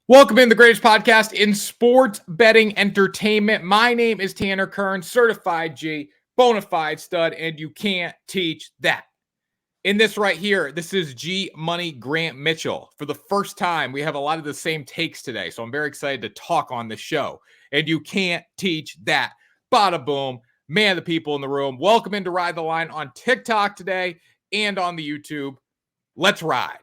Welcome in the greatest podcast in sports betting entertainment. My name is Tanner Kern, certified G, bona fide stud, and you can't teach that. In this right here, this is G Money Grant Mitchell. For the first time, we have a lot of the same takes today, so I'm very excited to talk on the show. And you can't teach that. Bada boom. Man, the people in the room. Welcome in to Ride the Line on TikTok today and on the YouTube. Let's ride.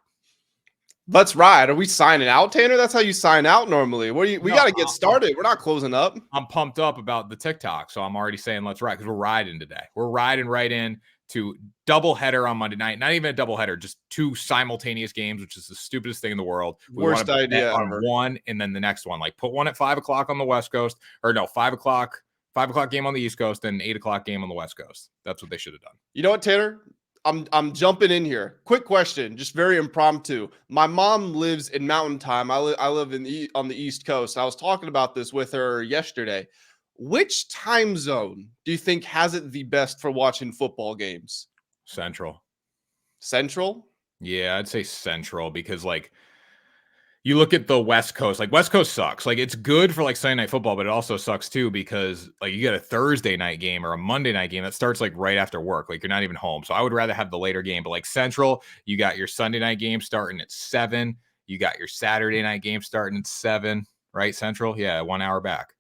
Let's ride. Are we signing out, Tanner? That's how you sign out normally. We got to get started. We're not closing up. I'm pumped up about the TikTok, so I'm already saying let's ride because we're riding today. We're riding right in to doubleheader on Monday night. Not even a doubleheader, just two simultaneous games, which is the stupidest thing in the world. Worst idea on ever. One and then the next one. Like put one at 5 o'clock on the West Coast, or no, 5 o'clock game on the East Coast and 8 o'clock game on the West Coast. That's what they should have done. You know what, Tanner? I'm jumping in here. Quick question, just very impromptu. My mom lives in Mountain Time. I live on the East Coast. I was talking about this with her yesterday. Which time zone do you think has it the best for watching football games? Central. Yeah, I'd say Central because like you look at the West Coast, like West Coast sucks. Like it's good for like Sunday night football, but it also sucks too because like you get a Thursday night game or a Monday night game that starts like right after work. Like you're not even home. So I would rather have the later game. But like Central, you got your Sunday night game starting at 7. You got your Saturday night game starting at 7, right? Central, yeah, 1 hour back.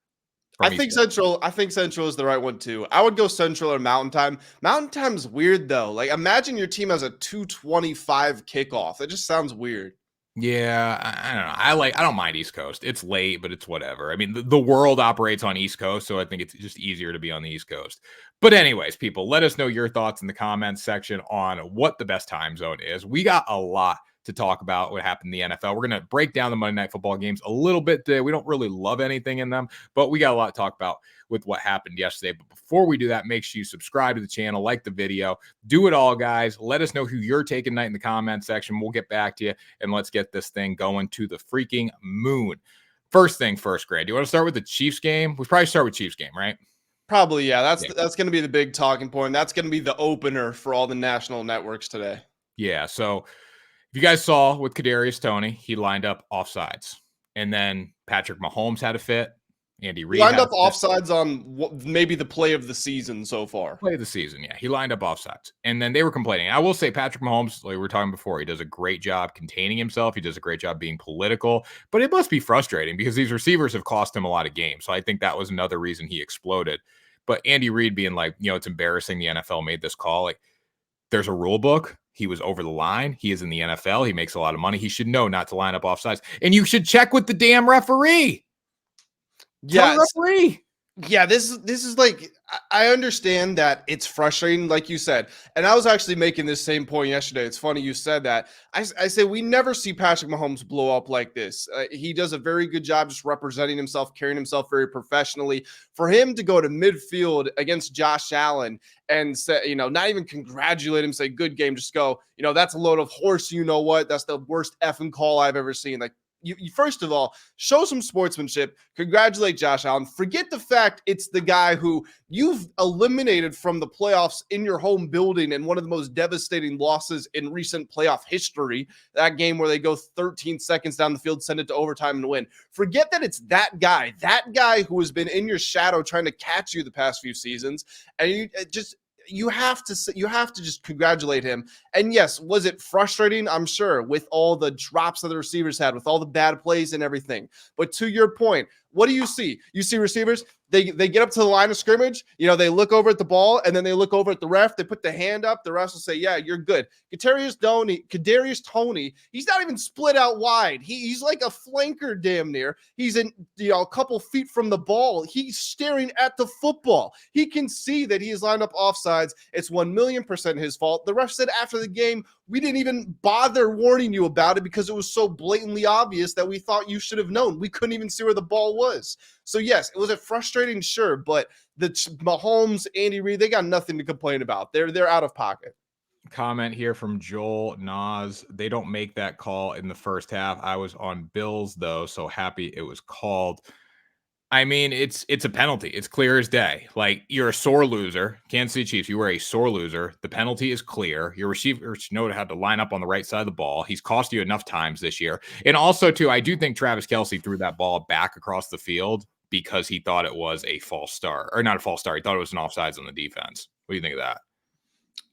I think Central is the right one too. I would go Central or Mountain Time. Mountain Time's weird though. Like imagine your team has a 2:25 kickoff. It just sounds weird. Yeah, I don't know. I don't mind East Coast. It's late, but it's whatever. I mean, the world operates on East Coast, so I think it's just easier to be on the East Coast. But anyways, people, let us know your thoughts in the comments section on what the best time zone is. We got a lot to talk about what happened in the NFL. We're going to break down the Monday Night Football games a little bit today. We don't really love anything in them, but we got a lot to talk about with what happened yesterday. But before we do that, make sure you subscribe to the channel, like the video, do it all, guys. Let us know who you're taking tonight in the comment section. We'll get back to you, and let's get this thing going to the freaking moon. First thing first, Grant, do you want to start with the Chiefs game? We probably start with Chiefs game, right? Probably, yeah. That's going to be the big talking point. That's going to be the opener for all the national networks today. Yeah, so if you guys saw with Kadarius Toney, he lined up offsides. And then Patrick Mahomes had a fit. Andy Reid lined up offsides on maybe the play of the season so far. Play of the season, yeah. He lined up offsides. And then they were complaining. I will say Patrick Mahomes, like we were talking before, he does a great job containing himself. He does a great job being political. But it must be frustrating because these receivers have cost him a lot of games. So I think that was another reason he exploded. But Andy Reid being like, it's embarrassing the NFL made this call. Like, there's a rule book. He was over the line. He is in the NFL. He makes a lot of money. He should know not to line up offsides. And you should check with the damn referee. Yeah, referee. Yeah, this is like, I understand that it's frustrating, like you said. And I was actually making this same point yesterday. It's funny you said that. I say we never see Patrick Mahomes blow up like this. He does a very good job just representing himself, carrying himself very professionally. For him to go to midfield against Josh Allen and say, not even congratulate him, say good game, just go, that's a load of horse. You know what? That's the worst effing call I've ever seen. Like, you first of all, show some sportsmanship, congratulate Josh Allen. Forget the fact it's the guy who you've eliminated from the playoffs in your home building in one of the most devastating losses in recent playoff history, that game where they go 13 seconds down the field, send it to overtime and win. Forget that it's that guy who has been in your shadow trying to catch you the past few seasons, and you have to just congratulate him. And yes, was it frustrating? I'm sure, with all the drops that the receivers had, with all the bad plays and everything. But to your point, what do you see? You see receivers, they get up to the line of scrimmage, they look over at the ball, and then they look over at the ref, they put the hand up, the refs will say, yeah, you're good. Kadarius Toney, he's not even split out wide. He's like a flanker damn near. He's in a couple feet from the ball. He's staring at the football. He can see that he is lined up offsides. It's 1,000,000% his fault. The ref said after the game, we didn't even bother warning you about it because it was so blatantly obvious that we thought you should have known. We couldn't even see where the ball was. So yes, it was a frustrating, sure, but the Mahomes, Andy Reid, they got nothing to complain about. They're out of pocket. Comment here from Joel Nas. They don't make that call in the first half. I was on Bills though, so happy it was called. I mean, it's a penalty. It's clear as day. Like, you're a sore loser. Kansas City Chiefs, you were a sore loser. The penalty is clear. Your receivers know how to line up on the right side of the ball. He's cost you enough times this year. And also, too, I do think Travis Kelce threw that ball back across the field because he thought it was a false start. Or not a false start. He thought it was an offsides on the defense. What do you think of that?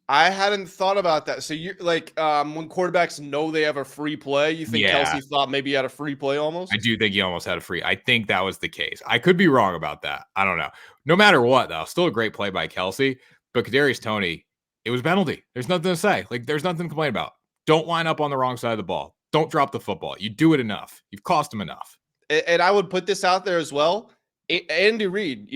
I hadn't thought about that. So you're like, when quarterbacks know they have a free play, you think Kelce thought maybe he had a free play almost? I do think he almost had a free. I think that was the case. I could be wrong about that. I don't know. No matter what, though, still a great play by Kelce. But Kadarius Toney, it was a penalty. There's nothing to say. Like, there's nothing to complain about. Don't line up on the wrong side of the ball. Don't drop the football. You do it enough. You've cost him enough. And I would put this out there as well. Andy Reid,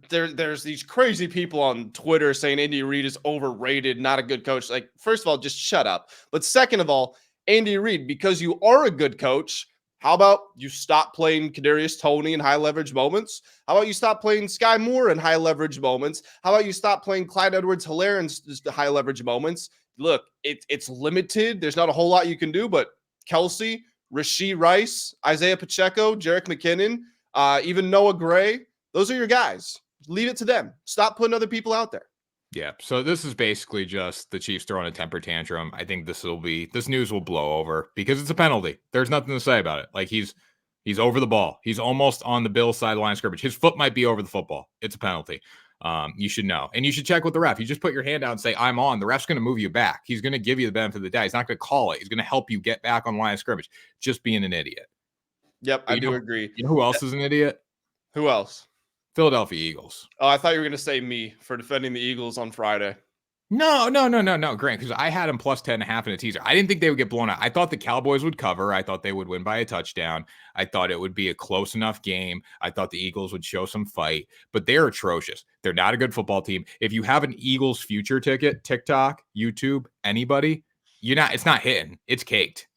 there's these crazy people on Twitter saying Andy Reid is overrated, not a good coach. Like, first of all, just shut up. But second of all, Andy Reid, because you are a good coach, how about you stop playing Kadarius Toney in high leverage moments? How about you stop playing Sky Moore in high leverage moments? How about you stop playing Clyde Edwards-Helaire in just high leverage moments? Look, it's limited. There's not a whole lot you can do, but Kelce, Rashee Rice, Isaiah Pacheco, Jerick McKinnon, even Noah Gray, those are your guys. Leave it to them. Stop putting other people out there. Yeah. So this is basically just the Chiefs throwing a temper tantrum. I think this news will blow over because it's a penalty. There's nothing to say about it. Like, he's over the ball. He's almost on the Bills sideline of scrimmage. His foot might be over the football. It's a penalty. You should know. And you should check with the ref. You just put your hand out and say, I'm on. The ref's going to move you back. He's going to give you the benefit of the doubt. He's not going to call it. He's going to help you get back on the line of scrimmage. Just being an idiot. Yep, I do agree. You know who else is an idiot? Who else? Philadelphia Eagles. Oh, I thought you were going to say me for defending the Eagles on Friday. No, Grant, because I had them plus 10.5 in a teaser. I didn't think they would get blown out. I thought the Cowboys would cover. I thought they would win by a touchdown. I thought it would be a close enough game. I thought the Eagles would show some fight, but they're atrocious. They're not a good football team. If you have an Eagles future ticket, TikTok, YouTube, anybody, it's not hitting. It's caked.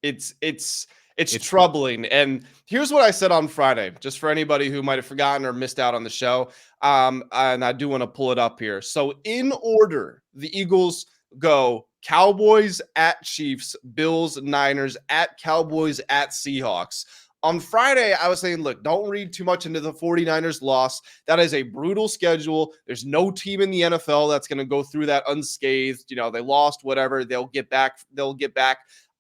It's troubling. And here's what I said on Friday, just for anybody who might have forgotten or missed out on the show. And I do want to pull it up here. So in order, the Eagles go Cowboys at Chiefs, Bills, Niners, at Cowboys, at Seahawks. On Friday, I was saying, look, don't read too much into the 49ers loss. That is a brutal schedule. There's no team in the NFL that's going to go through that unscathed. They lost, whatever. They'll get back.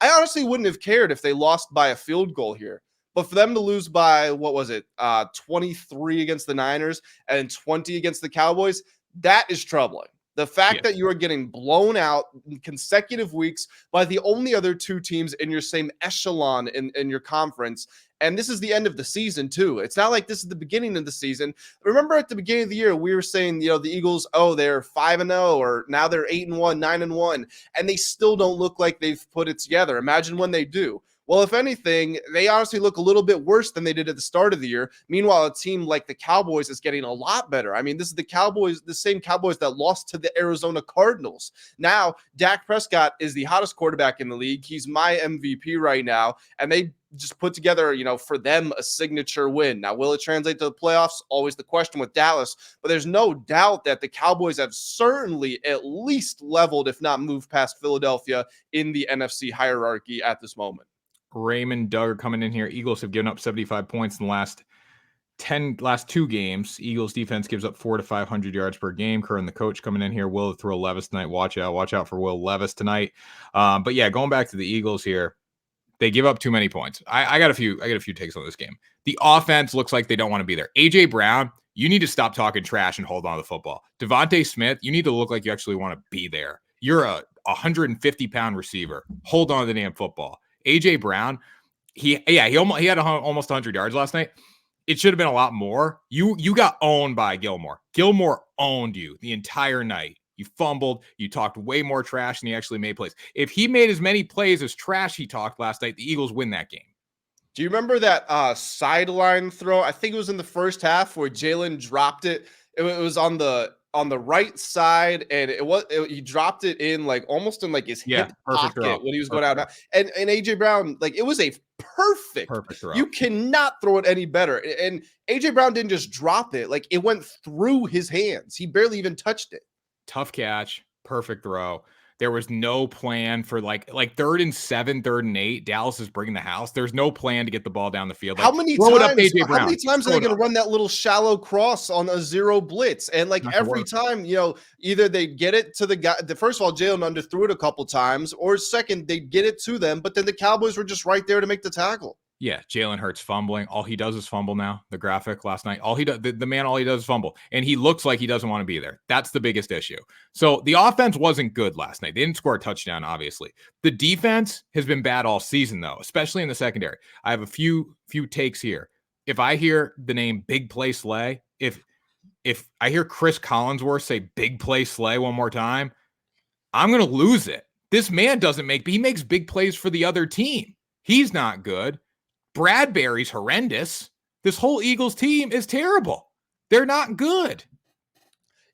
I honestly wouldn't have cared if they lost by a field goal here. But for them to lose by, 23 against the Niners and 20 against the Cowboys, that is troubling. The fact that you are getting blown out in consecutive weeks by the only other two teams in your same echelon in your conference. And this is the end of the season, too. It's not like this is the beginning of the season. Remember at the beginning of the year, we were saying, the Eagles, they're 5-0, or now they're 8-1, 9-1, and they still don't look like they've put it together. Imagine when they do. Well, if anything, they honestly look a little bit worse than they did at the start of the year. Meanwhile, a team like the Cowboys is getting a lot better. I mean, this is the same Cowboys that lost to the Arizona Cardinals. Now, Dak Prescott is the hottest quarterback in the league. He's my MVP right now, and they just put together, for them, a signature win. Now, will it translate to the playoffs? Always the question with Dallas, but there's no doubt that the Cowboys have certainly at least leveled, if not moved past Philadelphia in the NFC hierarchy at this moment. Raymond, Doug are coming in here. Eagles have given up 75 points in the last two games. Eagles defense gives up 400 to 500 yards per game. Kern, the coach, coming in here. Will throw Levis tonight. Watch out for Will Levis tonight. But yeah, going back to the Eagles here, they give up too many points. I got a few takes on this game. The offense looks like they don't want to be there. AJ Brown, you need to stop talking trash and hold on to the football. Devontae Smith, you need to look like you actually want to be there. You're a 150-pound receiver. Hold on to the damn football. AJ Brown, he had almost 100 yards last night. It should have been a lot more. You got owned by Gilmore. Gilmore owned you the entire night. You fumbled. You talked way more trash than he actually made plays. If he made as many plays as trash he talked last night, the Eagles win that game. Do you remember that sideline throw? I think it was in the first half where Jalen dropped it. It was on the right side, and he dropped it in almost in his hip pocket when he was going out. And AJ Brown, it was a perfect throw. You cannot throw it any better. And AJ Brown didn't just drop it; it went through his hands. He barely even touched it. Tough catch, perfect throw. There was no plan for like 3rd and 7, 3rd and 8. Dallas is bringing the house. There's no plan to get the ball down the field. How many throw times? It up, AJ Brown. How many times are they going to run that little shallow cross on a zero blitz? And like every time, either they get it to the guy. First of all, Jalen underthrew it a couple times, or second, they get it to them. But then the Cowboys were just right there to make the tackle. Yeah, Jalen Hurts fumbling. All he does is fumble now. The graphic last night, all he does, the man, all he does is fumble, and he looks like he doesn't want to be there. That's the biggest issue. So the offense wasn't good last night. They didn't score a touchdown, obviously. The defense has been bad all season, though, especially in the secondary. I have a few takes here. If I hear the name Big Play Slay, if I hear Chris Collinsworth say Big Play Slay one more time, I'm gonna lose it. This man he makes big plays for the other team. He's not good. Bradbury's horrendous. This whole Eagles team is terrible. They're not good.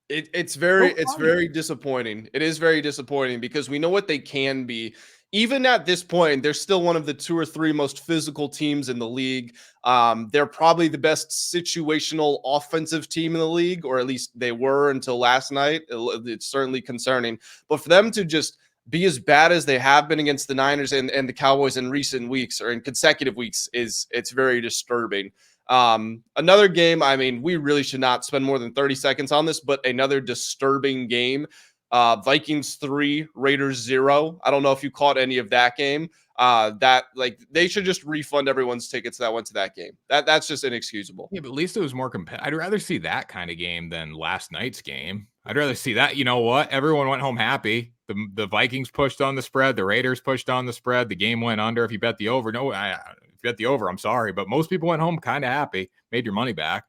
It's very disappointing. It is very disappointing because we know what they can be. Even at this point, they're still one of the 2 or 3 most physical teams in the league. They're probably the best situational offensive team in the league, or at least they were until last night. It's certainly concerning. But for them to just be as bad as they have been against the Niners and the Cowboys in recent weeks or in consecutive weeks it's very disturbing. Another game, I mean, we really should not spend more than 30 seconds on this, but another disturbing game. Vikings 3, Raiders 0. I don't know if you caught any of that game. They should just refund everyone's tickets that went to that game. That's just inexcusable. Yeah, but at least it was more competitive. I'd rather see that kind of game than last night's game. I'd rather see that. You know what? Everyone went home happy. The Vikings pushed on the spread. The Raiders pushed on the spread. The game went under. If you bet the over, if you bet the over, I'm sorry, but most people went home kind of happy. Made your money back.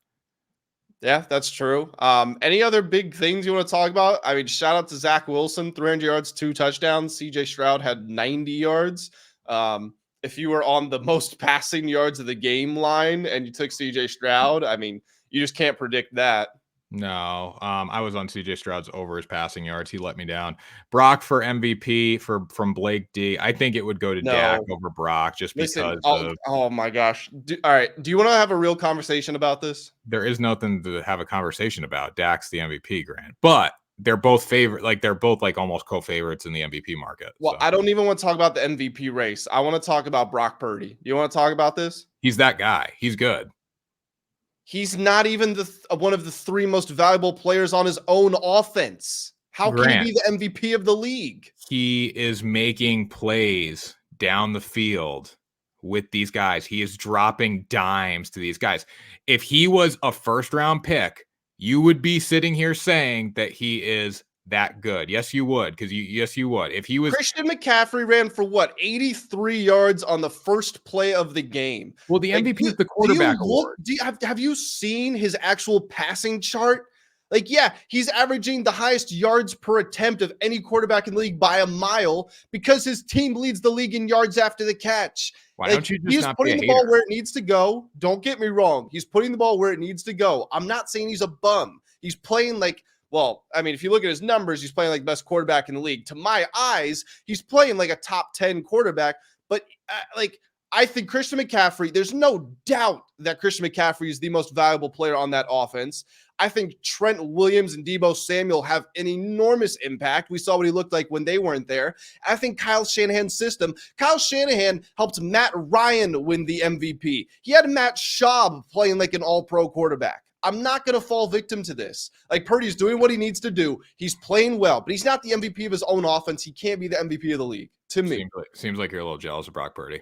Yeah, that's true. Any other big things you want to talk about? I mean, shout out to Zach Wilson, 300 yards, 2 touchdowns. CJ Stroud had 90 yards. If you were on the most passing yards of the game line and you took CJ Stroud, I mean, you just can't predict that. No, I was on CJ Stroud's over his passing yards. He let me down. Brock for MVP from Blake D. I think it would go to Dak over Brock just because. Oh my gosh! All right, do you want to have a real conversation about this? There is nothing to have a conversation about. Dak's the MVP, Grant, but they're both favorite. They're both almost co-favorites in the MVP market. Well, so. I don't even want to talk about the MVP race. I want to talk about Brock Purdy. Do you want to talk about this? He's that guy. He's good. He's not even one of the 3 most valuable players on his own offense. How can he be the MVP of the league? He is making plays down the field with these guys. He is dropping dimes to these guys. If he was a first-round pick, you would be sitting here saying that he is that good. Yes, you would, because you would. If he was Christian McCaffrey ran for 83 yards on the first play of the game. Well, the MVP is the quarterback award. Have you seen his actual passing chart? He's averaging the highest yards per attempt of any quarterback in the league by a mile because his team leads the league in yards after the catch. Why don't you just he's putting the ball where it needs to go. Don't get me wrong. He's putting the ball where it needs to go. I'm not saying he's a bum. He's playing if you look at his numbers, he's playing like the best quarterback in the league. To my eyes, he's playing like a top 10 quarterback. But I think Christian McCaffrey, there's no doubt that Christian McCaffrey is the most valuable player on that offense. I think Trent Williams and Deebo Samuel have an enormous impact. We saw what he looked like when they weren't there. I think Kyle Shanahan's system, Kyle Shanahan helped Matt Ryan win the MVP. He had Matt Schaub playing like an all-pro quarterback. I'm not going to fall victim to this. Purdy's doing what he needs to do. He's playing well, but he's not the MVP of his own offense. He can't be the MVP of the league, to me. Seems like you're a little jealous of Brock Purdy.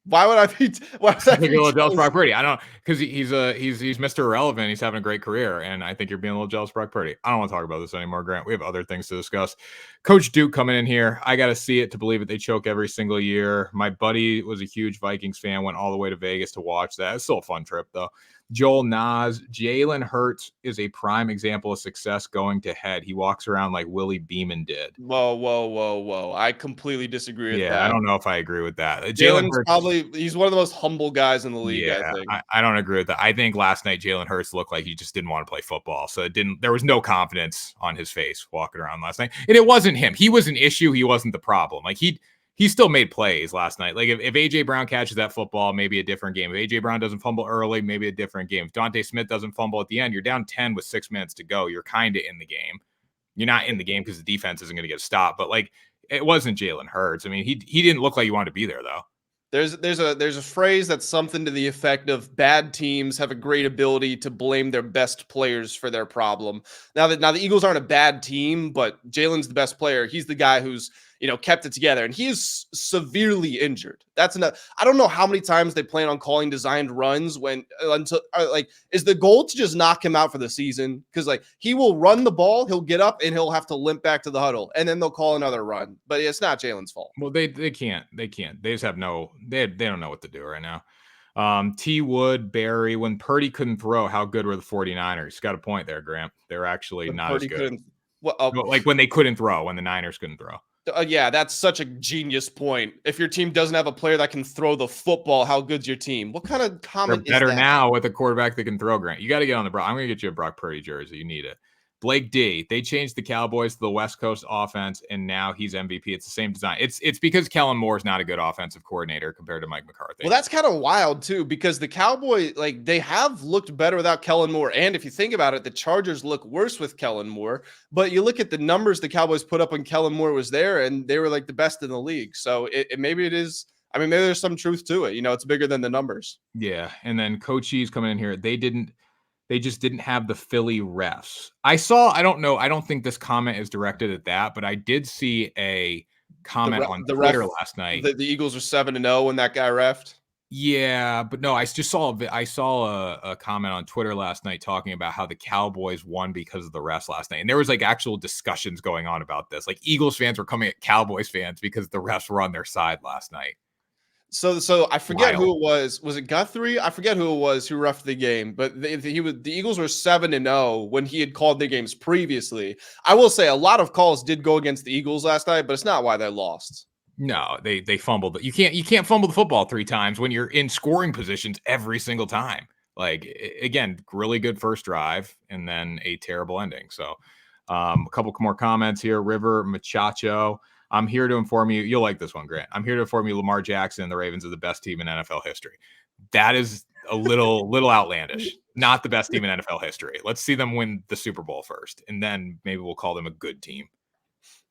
Why would I be? Why would I be a little jealous of Brock Purdy? I don't know, because he's Mr. Irrelevant. He's having a great career, and I think you're being a little jealous of Brock Purdy. I don't want to talk about this anymore, Grant. We have other things to discuss. Coach Duke coming in here. I got to see it to believe it. They choke every single year. My buddy was a huge Vikings fan. Went all the way to Vegas to watch that. It's still a fun trip, though. Joel Nas, Jalen Hurts is a prime example of success going to head. He walks around like Willie Beeman did. Whoa. I completely disagree with that. Yeah, I don't know if I agree with that. Jalen's he's one of the most humble guys in the league, yeah, I think. I don't agree with that. I think last night Jalen Hurts looked like he just didn't want to play football. So there was no confidence on his face walking around last night. And it wasn't him. He was an issue. He wasn't the problem. He still made plays last night. If AJ Brown catches that football, maybe a different game. If AJ Brown doesn't fumble early, maybe a different game. If Dante Smith doesn't fumble at the end, you're down 10 with 6 minutes to go. You're kind of in the game. You're not in the game because the defense isn't going to get stopped. But like, it wasn't Jalen Hurts. I mean, he didn't look like he wanted to be there though. There's a phrase that's something to the effect of bad teams have a great ability to blame their best players for their problem. Now the Eagles aren't a bad team, but Jalen's the best player. He's the guy who's kept it together, and he is severely injured. That's enough. I don't know how many times they plan on calling designed runs is the goal to just knock him out for the season? Because like he will run the ball, he'll get up and he'll have to limp back to the huddle, and then they'll call another run. But it's not Jalen's fault. Well, they can't. They just have they don't know what to do right now. T. Wood, Barry, when Purdy couldn't throw, how good were the 49ers? Got a point there, Grant. They're actually not Purdy as good. Like when they couldn't throw, when the Niners couldn't throw. Yeah, that's such a genius point. If your team doesn't have a player that can throw the football, how good's your team? What kind of comment They're better now with a quarterback that can throw, Grant. You got to get on the Brock. I'm going to get you a Brock Purdy jersey. You need it. Blake D. They changed the Cowboys to the West Coast offense, and now he's MVP. It's the same design. It's because Kellen Moore is not a good offensive coordinator compared to Mike McCarthy. Well, that's kind of wild too, because the Cowboys, like, they have looked better without Kellen Moore, and if you think about it, the Chargers look worse with Kellen Moore. But you look at the numbers the Cowboys put up when Kellen Moore was there, and they were like the best in the league. So maybe it is. I mean, maybe there's some truth to it. It's bigger than the numbers. Yeah, and then Cochise coming in here. They just didn't have the Philly refs. I don't think this comment is directed at that, but I did see a comment on Twitter last night. The Eagles are 7-0 when that guy reffed. Yeah, but no, I saw a comment on Twitter last night talking about how the Cowboys won because of the refs last night. And there was like actual discussions going on about this. Like Eagles fans were coming at Cowboys fans because the refs were on their side last night. So I forget who it was. Was it Guthrie? I forget who it was who reffed the game, but the Eagles were 7-0 when he had called their games previously. I will say a lot of calls did go against the Eagles last night, but it's not why they lost. No, they fumbled. You can't fumble the football 3 times when you're in scoring positions every single time. Like, again, really good first drive and then a terrible ending. So a couple more comments here. River Machacho. I'm here to inform you. You'll like this one, Grant. I'm here to inform you Lamar Jackson and the Ravens are the best team in NFL history. That is a little outlandish. Not the best team in NFL history. Let's see them win the Super Bowl first, and then maybe we'll call them a good team.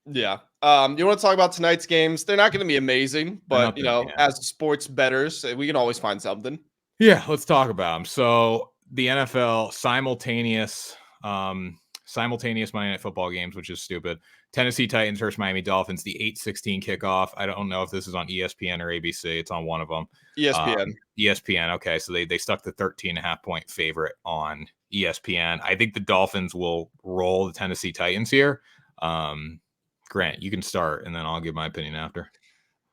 Yeah. You want to talk about tonight's games? They're not going to be amazing, but as sports bettors, we can always find something. Yeah, let's talk about them. So the NFL simultaneous Monday Night Football games, which is stupid. Tennessee Titans versus Miami Dolphins, the 8:16 kickoff. I don't know if this is on ESPN or ABC. It's on one of them. ESPN. ESPN. Okay, so they stuck the 13.5 point favorite on ESPN. I think the Dolphins will roll the Tennessee Titans here. Grant, you can start, and then I'll give my opinion after.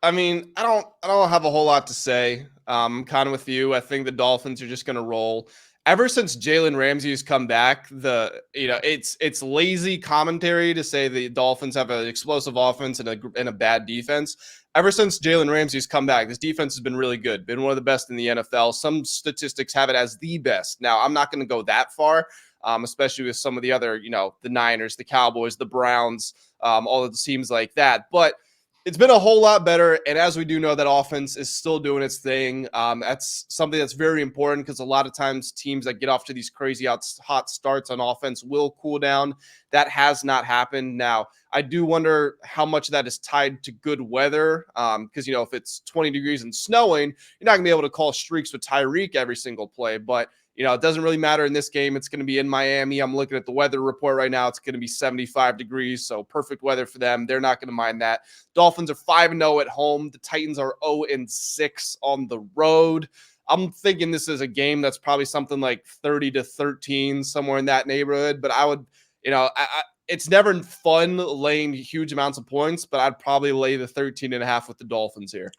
I mean, I don't have a whole lot to say. I'm kind of with you. I think the Dolphins are just going to roll. Ever since Jalen Ramsey has come back, it's lazy commentary to say the Dolphins have an explosive offense and a bad defense. Ever since Jalen Ramsey's come back, this defense has been really good, been one of the best in the NFL. Some statistics have it as the best. Now, I'm not going to go that far, especially with some of the other, the Niners, the Cowboys, the Browns, all of the teams like that. But it's been a whole lot better, and as we do know, that offense is still doing its thing. That's something that's very important because a lot of times teams that get off to these crazy hot starts on offense will cool down. That has not happened. Now, I do wonder how much of that is tied to good weather because, if it's 20 degrees and snowing, you're not going to be able to call streaks with Tyreek every single play, but it doesn't really matter in this game. It's going to be in Miami. I'm looking at the weather report right now. It's going to be 75 degrees, so perfect weather for them. They're not going to mind that. Dolphins are 5-0 at home. The Titans are 0-6 on the road. I'm thinking this is a game that's probably something like 30-13, somewhere in that neighborhood. But I would, it's never fun laying huge amounts of points, but I'd probably lay the 13.5 with the Dolphins here.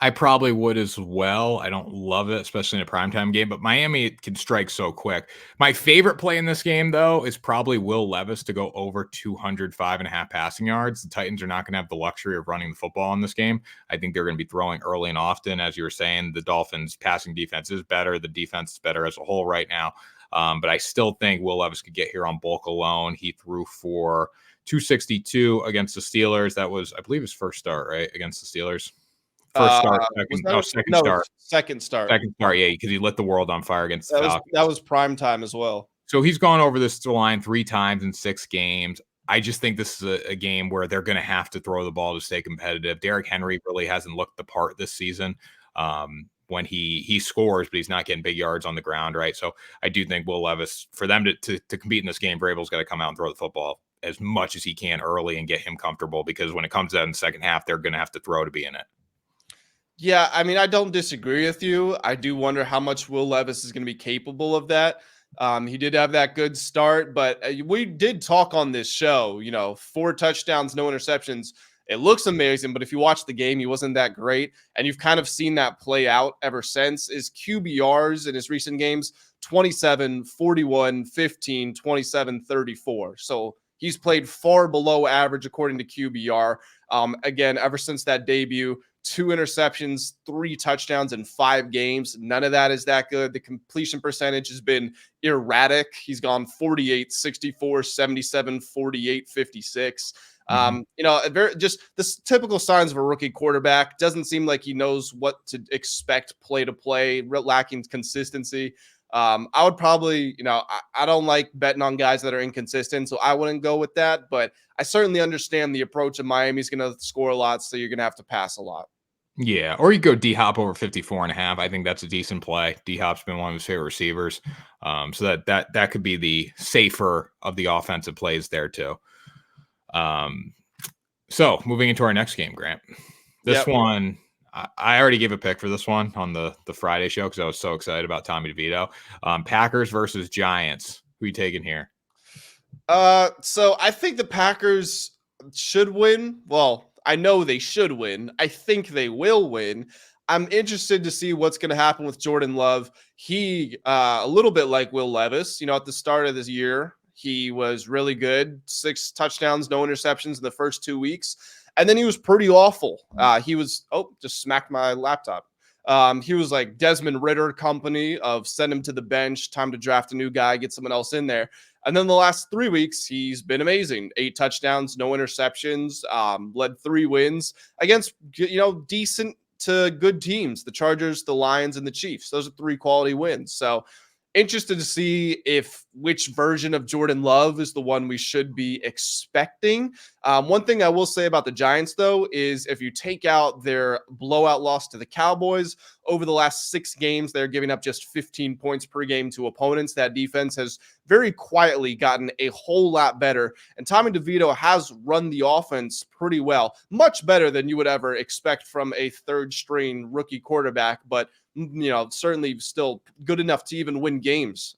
I probably would as well. I don't love it, especially in a primetime game, but Miami can strike so quick. My favorite play in this game, though, is probably Will Levis to go over 205.5 passing yards. The Titans are not going to have the luxury of running the football in this game. I think they're going to be throwing early and often. As you were saying, the Dolphins' passing defense is better. The defense is better as a whole right now. But I still think Will Levis could get here on bulk alone. He threw for 262 against the Steelers. That was, I believe, his first start, right, against the Steelers. First start, second start. Yeah, because he lit the world on fire against the Falcons. That was prime time as well. So he's gone over this line 3 times in 6 games. I just think this is a game where they're going to have to throw the ball to stay competitive. Derrick Henry really hasn't looked the part this season. When he scores, but he's not getting big yards on the ground, right? So I do think Will Levis, for them to compete in this game, Vrabel's got to come out and throw the football as much as he can early and get him comfortable, because when it comes out in the second half, they're going to have to throw to be in it. Yeah, I mean, I don't disagree with you. I do wonder how much Will Levis is going to be capable of that. He did have that good start, but we did talk on this show, 4 touchdowns, no interceptions. It looks amazing, but if you watch the game, he wasn't that great. And you've kind of seen that play out ever since. His QBRs in his recent games, 27, 41, 15, 27, 34. So he's played far below average according to QBR. Again, ever since that debut, 2 interceptions, 3 touchdowns in 5 games. None of that is that good. The completion percentage has been erratic. He's gone 48, 64, 77, 48, 56. Just the typical signs of a rookie quarterback. Doesn't seem like he knows what to expect play to play, lacking consistency. I would probably, I don't like betting on guys that are inconsistent, so I wouldn't go with that. But I certainly understand the approach of Miami's going to score a lot, so you're going to have to pass a lot. Yeah, or you go D-Hop over 54.5. I think that's a decent play. D-Hop's been one of his favorite receivers. So that could be the safer of the offensive plays there too. So moving into our next game, Grant. This one, I already gave a pick for this one on the Friday show because I was so excited about Tommy DeVito. Packers versus Giants. Who are you taking here? So I think the Packers should win. Well, I know they should win. I think they will win. I'm interested to see what's going to happen with Jordan Love. He, a little bit like Will Levis, at the start of this year, he was really good. 6 touchdowns, no interceptions in the first 2 weeks. And then he was pretty awful. He was, just smacked my laptop. He was like Desmond Ritter company of send him to the bench, time to draft a new guy, get someone else in there. And then the last 3 weeks, he's been amazing. 8 touchdowns, no interceptions, led 3 wins against, decent to good teams, the Chargers, the Lions, and the Chiefs. Those are 3 quality wins. So interested to see which version of Jordan Love is the one we should be expecting. One thing I will say about the Giants, though, is if you take out their blowout loss to the Cowboys, over the last 6 games, they're giving up just 15 points per game to opponents. That defense has very quietly gotten a whole lot better. And Tommy DeVito has run the offense pretty well, much better than you would ever expect from a third-string rookie quarterback, but certainly still good enough to even win games.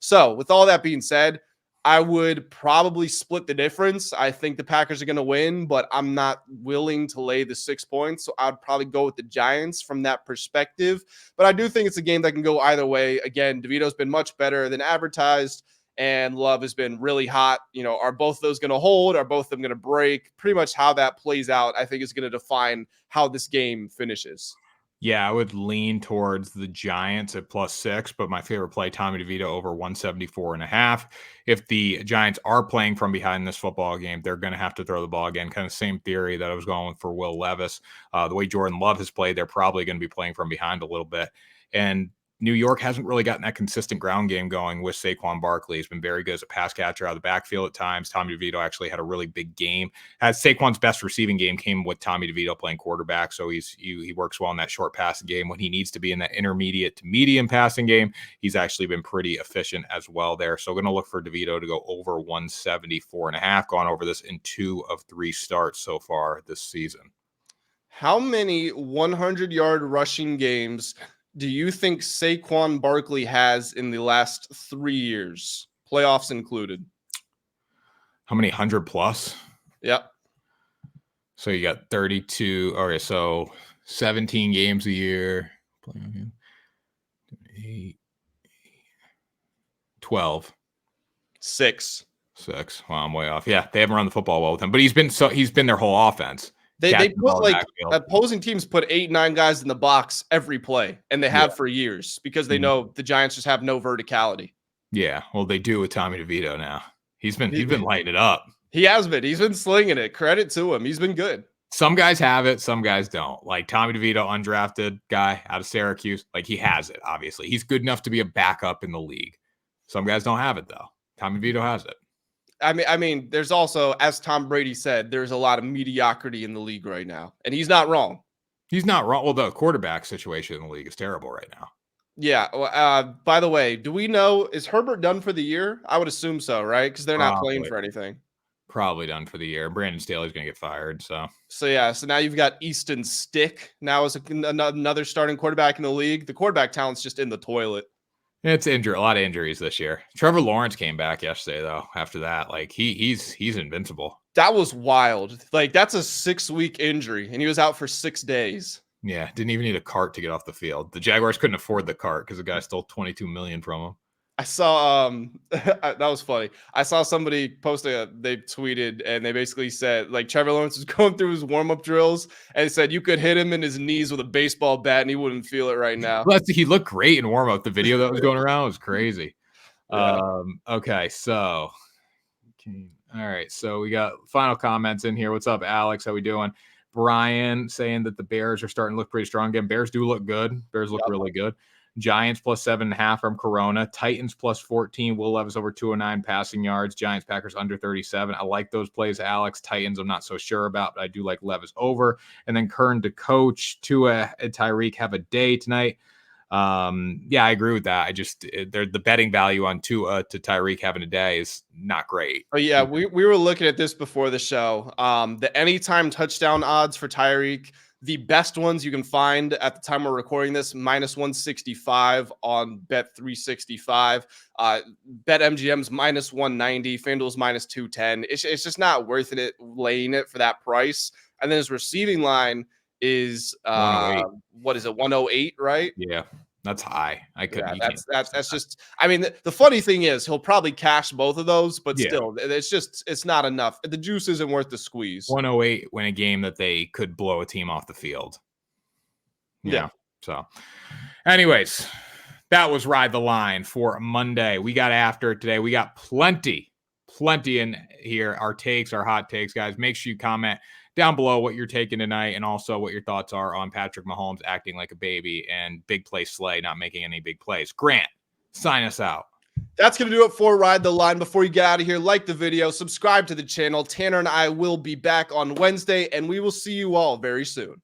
So with all that being said, I would probably split the difference. I think the Packers are going to win, but I'm not willing to lay the 6 points. So I'd probably go with the Giants from that perspective. But I do think it's a game that can go either way. Again, DeVito's been much better than advertised, and Love has been really hot. Are both of those going to hold? Are both of them going to break? Pretty much how that plays out, I think, is going to define how this game finishes. Yeah, I would lean towards the Giants at +6, but my favorite play, Tommy DeVito over 174.5. If the Giants are playing from behind this football game, they're going to have to throw the ball again. Kind of same theory that I was going with for Will Levis. The way Jordan Love has played, they're probably going to be playing from behind a little bit. And New York hasn't really gotten that consistent ground game going with Saquon Barkley. He's been very good as a pass catcher out of the backfield at times. Tommy DeVito actually had a really big game. Saquon's best receiving game came with Tommy DeVito playing quarterback, so he works well in that short passing game. When he needs to be in that intermediate to medium passing game, he's actually been pretty efficient as well there. So going to look for DeVito to go over 174.5. Gone over this in 2 of 3 starts so far this season. How many 100-yard rushing games do you think Saquon Barkley has in the last 3 years, playoffs included? How many 100 plus? Yep. So you got 32. Okay, so 17 games a year. 8, 12. 6. Wow, I'm way off. Yeah, they haven't run the football well with him, but he's been their whole offense. They put opposing teams put 8, 9 guys in the box every play, and they have for years because they know the Giants just have no verticality. Yeah, well, they do with Tommy DeVito now. He's been lighting it up. He has been. He's been slinging it. Credit to him. He's been good. Some guys have it, some guys don't. Like Tommy DeVito, undrafted guy out of Syracuse, like he has it. Obviously, he's good enough to be a backup in the league. Some guys don't have it though. Tommy DeVito has it. I mean, there's also, as Tom Brady said, there's a lot of mediocrity in the league right now, and he's not wrong. He's not wrong. Well, the quarterback situation in the league is terrible right now. Yeah. By the way, do we know, is Herbert done for the year? I would assume so, right? Because they're not playing for anything. Probably done for the year. Brandon Staley's going to get fired. So yeah. So now you've got Easton Stick now as another starting quarterback in the league. The quarterback talent's just in the toilet. It's injured. A lot of injuries this year. Trevor Lawrence came back yesterday, though. After that, like he's invincible. That was wild. Like that's a 6-week injury, and he was out for 6 days. Yeah, didn't even need a cart to get off the field. The Jaguars couldn't afford the cart because the guy stole $22 million from him. I saw that was funny. I saw somebody post they tweeted and they basically said like Trevor Lawrence was going through his warm-up drills and it said you could hit him in his knees with a baseball bat and he wouldn't feel it right now. He looked great in warm-up. The video that was going around was crazy. Yeah. Okay, so all right, so we got final comments in here. What's up, Alex? How we doing? Brian saying that the Bears are starting to look pretty strong again. Bears do look good. Bears look really good. Giants plus 7.5 from Corona. Titans plus 14. Will Levis over 209 passing yards. Giants, Packers under 37. I like those plays, Alex. Titans, I'm not so sure about, but I do like Levis over. And then Kern to coach. Tua and Tyreek have a day tonight. Yeah, I agree with that. The betting value on Tua to Tyreek having a day is not great. Oh yeah, we were looking at this before the show. The anytime touchdown odds for Tyreek, the best ones you can find at the time we're recording this, minus 165 on Bet 365. Bet MGM's minus 190, FanDuel's minus 210. It's just not worth it laying it for that price. And then his receiving line is what is it, 108, right? Yeah. That's high. I could. Yeah, that's just. I mean, the funny thing is, he'll probably cash both of those, but still, it's not enough. The juice isn't worth the squeeze. 108 win a game that they could blow a team off the field. Yeah. So, anyways, that was Ride the Line for Monday. We got after it today. We got plenty in here. Our takes, our hot takes, guys. Make sure you comment down below what you're taking tonight and also what your thoughts are on Patrick Mahomes acting like a baby and big play Slay not making any big plays. Grant, sign us out. That's going to do it for Ride the Line. Before you get out of here, like the video, subscribe to the channel. Tanner and I will be back on Wednesday, and we will see you all very soon.